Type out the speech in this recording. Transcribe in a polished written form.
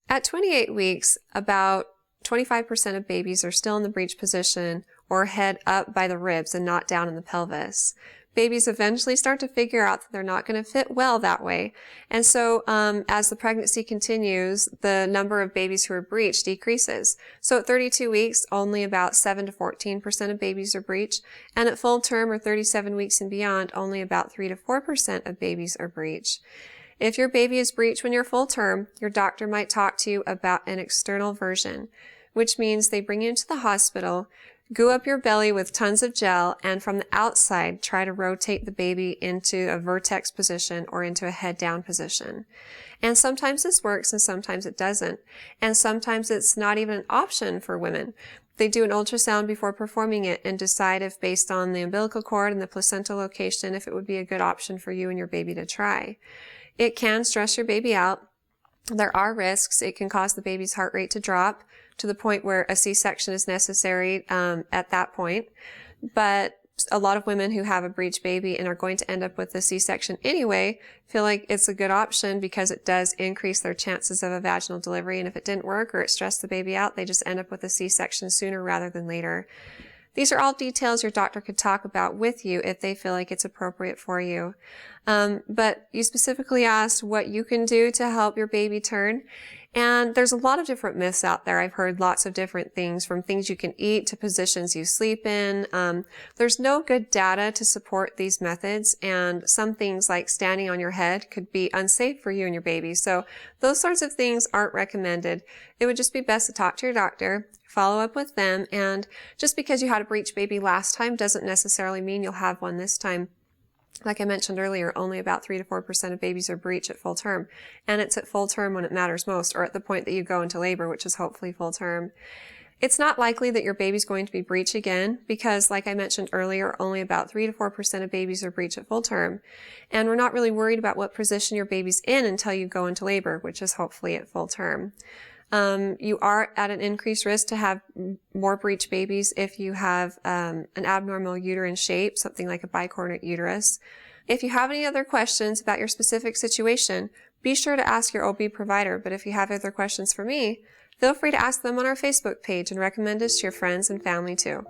At 28 weeks, about 25% of babies are still in the breech position or head up by the ribs and not down in the pelvis. Babies eventually start to figure out that they're not going to fit well that way. And so as the pregnancy continues, the number of babies who are breech decreases. So at 32 weeks, only about 7 to 14% of babies are breech. And at full term or 37 weeks and beyond, only about 3 to 4% of babies are breech. If your baby is breech when you're full term, your doctor might talk to you about an external version, which means they bring you into the hospital, goo up your belly with tons of gel, and from the outside try to rotate the baby into a vertex position or into a head down position. And sometimes this works and sometimes it doesn't. And sometimes it's not even an option for women. They do an ultrasound before performing it and decide if, based on the umbilical cord and the placenta location, if it would be a good option for you and your baby to try. It can stress your baby out. There are risks. It can cause the baby's heart rate to drop to the point where a C-section is necessary at that point. But a lot of women who have a breech baby and are going to end up with a C-section anyway feel like it's a good option because it does increase their chances of a vaginal delivery. And if it didn't work or it stressed the baby out, they just end up with a C-section sooner rather than later. These are all details your doctor could talk about with you if they feel like it's appropriate for you. But you specifically asked what you can do to help your baby turn. And there's a lot of different myths out there. I've heard lots of different things, from things you can eat to positions you sleep in. There's no good data to support these methods, and some things like standing on your head could be unsafe for you and your baby. So those sorts of things aren't recommended. It would just be best to talk to your doctor, follow up with them, and just because you had a breech baby last time doesn't necessarily mean you'll have one this time. Like I mentioned earlier, only about 3 to 4% of babies are breech at full term. And it's at full term when it matters most, or at the point that you go into labor, which is hopefully full term. It's not likely that your baby's going to be breech again because, like I mentioned earlier, only about 3 to 4% of babies are breech at full term. And we're not really worried about what position your baby's in until you go into labor, which is hopefully at full term. You are at an increased risk to have more breech babies if you have an abnormal uterine shape, something like a bicornuate uterus. If you have any other questions about your specific situation, be sure to ask your OB provider. But if you have other questions for me, feel free to ask them on our Facebook page and recommend us to your friends and family too.